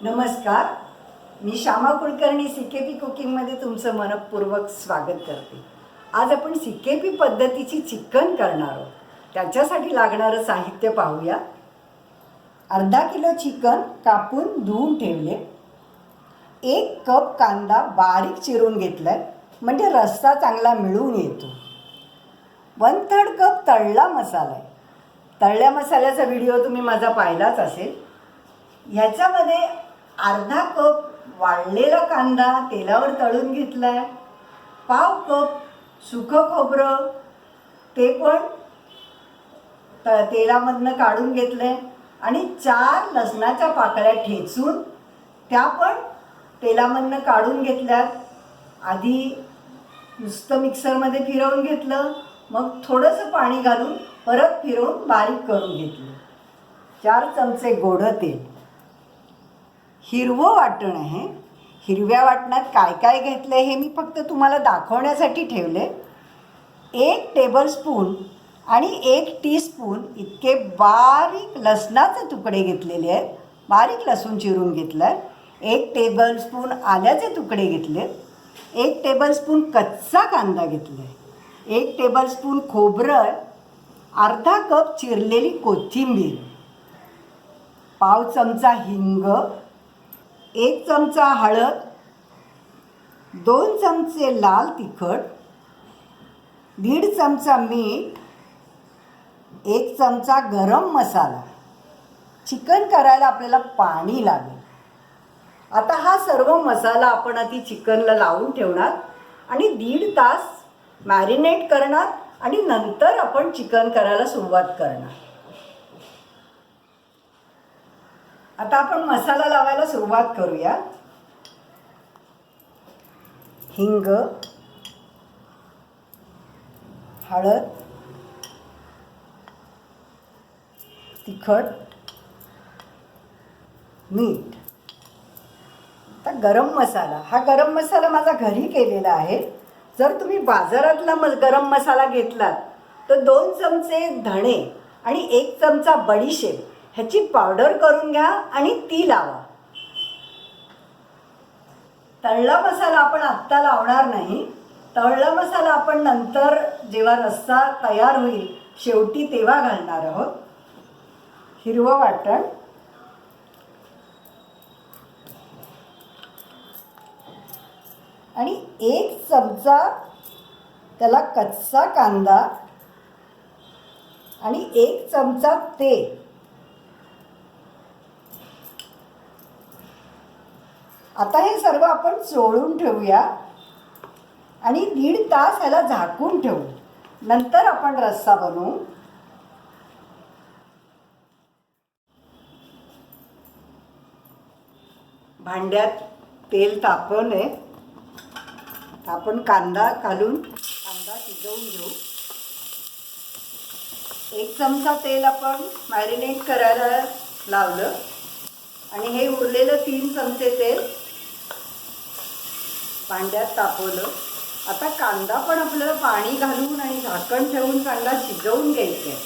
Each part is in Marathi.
नमस्कार. मी श्यामा कुलकर्णी सीकेपी कुकिंगमध्ये तुमचं मनपूर्वक स्वागत करते. आज आपण सीकेपी पद्धतीची चिकन करणार आहोत. त्याच्यासाठी लागणारं साहित्य पाहूया. अर्धा किलो चिकन कापून धुवून ठेवले. 1 कप कांदा बारीक चिरून घेतलाय म्हणजे रस्सा चांगला मिळून येतो. 1/3 कप तळला मसाला आहे. तळल्या मसाल्याचा व्हिडिओ तुम्ही माझा पाहिलाच असेल. ह्याच्यामध्ये अर्धा कप वाळलेला कांदा तेलावर तळून घेतला आहे. 1/2 कप सुकं खोबरं ते पण तेलामधनं काढून घेतलं आहे आणि 4 लसणाच्या पाकळ्या ठेचून त्या पण तेलामधनं काढून घेतल्यात. आधी नुसतं मिक्सरमध्ये फिरवून घेतलं, मग थोडंसं पाणी घालून परत फिरवून बारीक करून घेतलं. 4 चमचे गोडं तेल. हिरवं वाटण आहे. हिरव्या वाटणात काय काय घेतलं हे मी फक्त तुम्हाला दाखवण्यासाठी ठेवले. 1 टेबलस्पून आणि 1 टीस्पून इतके बारीक लसणाचे तुकडे घेतलेले आहेत. बारीक लसूण चिरून घेतलं आहे. 1 टेबलस्पून आल्याचे तुकडे घेतले. 1 टेबलस्पून कच्चा कांदा घेतला आहे. 1 टेबलस्पून खोबरं. अर्धा कप चिरलेली कोथिंबीर. 1/2 चमचा हिंग. 1 चमचा हळद. 2 चमचे लाल तिखट. 1.5 चमचा मीठ. 1 चमचा गरम मसाला. चिकन करायला आपल्याला पाणी लागेल. आता हा सर्व मसाला आपण आधी चिकनला लावून ठेवणार आणि 1.5 तास मॅरिनेट करणार आणि नंतर आपण चिकन करायला सुरुवात करणार. आता आपण मसाला लावायला सुरुवात करूया. हिंग, हळद, तिखट, मीठ. आता गरम मसाला. हा गरम मसाला माझा घरी केलेला आहे. जर तुम्ही बाजारातला गरम मसाला घेतलात तर 2 चमचे धणे आणि 1 चमचा बडीशेप ह्याची पावडर करून घ्या आणि ती लावा. तळला मसाला आपण आत्ता लावणार नाही. तळला मसाला आपण नंतर जेव्हा रस्सा तयार होईल शेवटी तेव्हा घालणार आहोत. हिरवं वाटण. आणि 1 चमचा त्याला कच्चा कांदा आणि 1 चमचा तेल. आता हे सर्व आपण चोळून ठेवूया आणि 1.5 तास ह्याला झाकून ठेवू. नंतर आपण रस्सा बनवू. भांड्यात तेल तापवले. आपण कांदा घालून कांदा शिजवून घेऊ. 1 चमचा तेल आपण मॅरिनेट करायला लावलं आणि हे उरलेलं 3 चमचे तेल भांड्यात तापवलं. आता कांदा पण आपल्याला पाणी घालून आणि झाकण ठेवून कांदा शिजवून घ्यायचा आहे.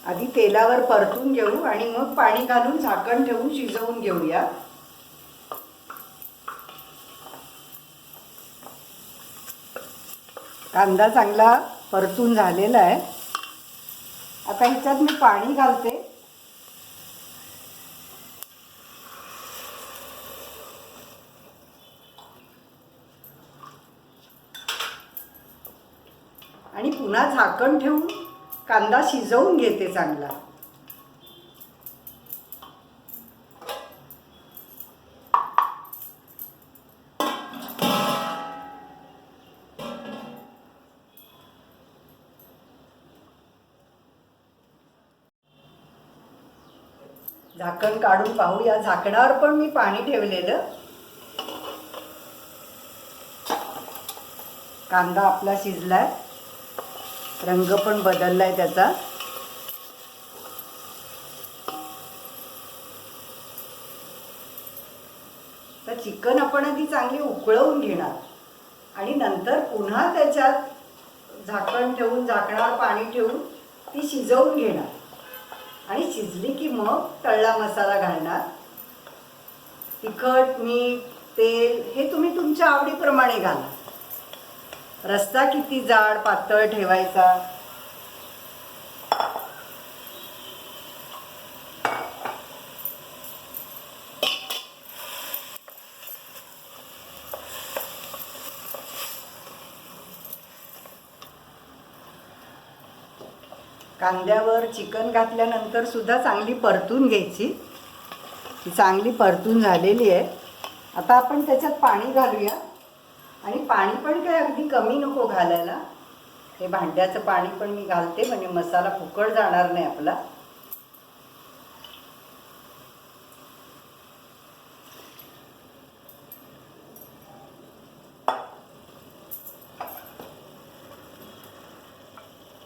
आधी तेलावर परतून घेऊ आणि मग पाणी घालून झाकण ठेवून शिजवून घेऊया. कांदा चांगला परतून झालेला आहे. आता ह्याच्यात मी पाणी घालते. आणि पुन्हा झाकण ठेवून कांदा शिजवून घेते चांगला. झाकण काढून पाहूया. झाकणावर पण मी पाणी ठेवलेलं. कांदा आपला शिजलाय. रंग पण बदललाय त्याचा. तर चिकन आपण आधी चांगली उकळवून घेणार. आणि नंतर पुन्हा त्याच्यात झाकण ठेवून झाकणावर पाणी ठेवून ती शिजवून घेणार आणि शिजली की मग तळला मसाला घालणार. तिखट, मीठ, तेल हे तुम्ही तुमच्या आवडीप्रमाणे घाला. रस्सा किती जाड पातळ ठेवायचा कांद्यावर चिकन घातल्यानंतर सुद्धा चांगली परतून घ्यायची. ती चांगली परतून झालेली आहे. आता आपण त्याच्यात पाणी घालूया आणि पाणी पण काही अगदी कमी नको घालायला. हे भांड्याचं पाणी पण मी घालते म्हणजे मसाला फुकट जाणार नाही आपला.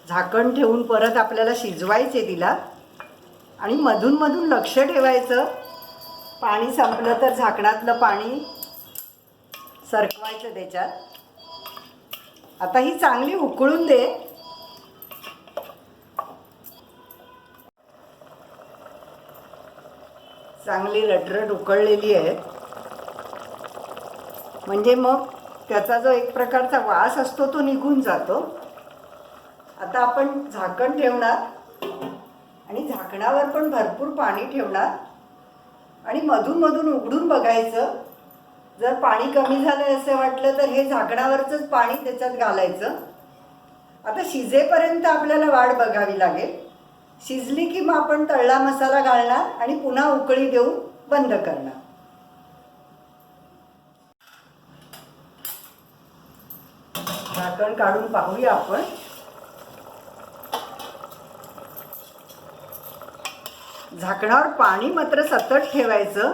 झाकण ठेवून परत आपल्याला शिजवायचे तिला आणि मधून मधून लक्ष ठेवायचं. पाणी संपलं तर झाकणातलं पाणी सरकवायचं त्याच्यात. आता ही चांगली उकळून दे. चांगली रटरट उकळलेली आहे म्हणजे मग त्याचा जो एक प्रकारचा वास असतो तो निघून जातो. आता आपण झाकण ठेवणार आणि झाकणावर पण भरपूर पाणी ठेवणार आणि मधून मधून उघडून बघायचं. जर पाणी कमी झालं असं वाटलं तर हे झाकणावरचंच पाणी त्याच्यात घालायचं. आता शिजेपर्यंत आपल्याला वाट बघावी लागेल. शिजली की मग आपण तळला मसाला घालणार आणि पुन्हा उकळी देऊन बंद करणार. झाकण काढून पाहूया आपण. झाकणावर पाणी मात्र सतत ठेवायचं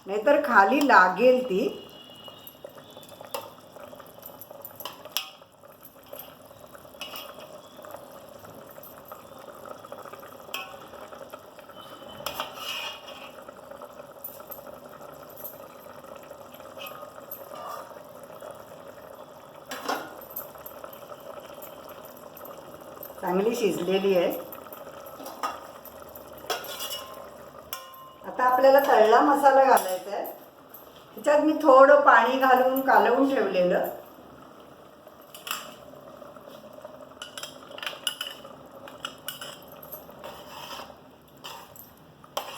नाहीतर खाली लागेल ती. चांगली शिजलेली आहे. आता आपल्याला तळला मसाला घालायचा आहे. त्याच्यात मी थोडं पाणी घालून कालवून ठेवलेलं.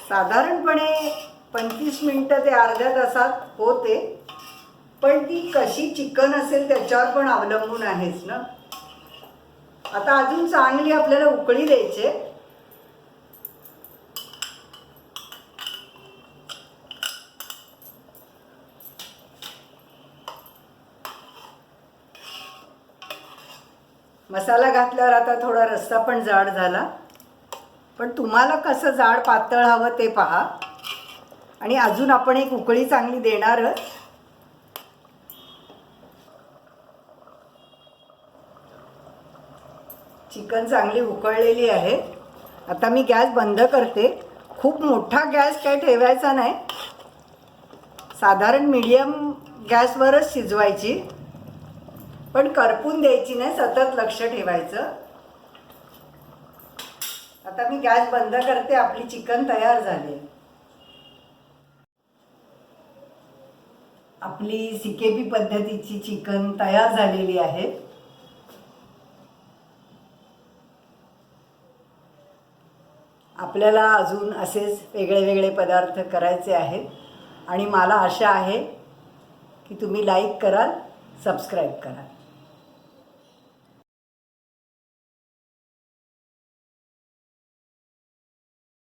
साधारणपणे 25 मिनिटं ते अर्ध्या तासात होते. पण ती कशी चिकन असेल त्याच्यावर पण अवलंबून आहेच ना. आता अजून चांगली आपल्याला उकळी द्यायची. मसाला घातल्यावर आता थोडा रस्सा पण जाड झाला. पण तुम्हाला कसं जाड पातळ हवं ते पहा. आणि अजून आपण एक उकळी चांगली देणारच. चिकन चांगली उकळलेली आहे. आता मी गॅस बंद करते. खूप मोठा गॅस काय ठेवायचा नाही. साधारण मीडियम गॅसवरच शिजवायची. पण करपून द्यायची नाही. सतत लक्ष ठेवायचं. आता मी गॅस बंद करते. आपली चिकन तयार झाली. आपली CKP पद्धतीची चिकन तयार झालेली आहे. आपल्याला अजून असेच वेगळे वेगळे पदार्थ करायचे आहेत आणि मला आशा आहे की तुम्ही लाईक कराल, सबस्क्राईब कराल.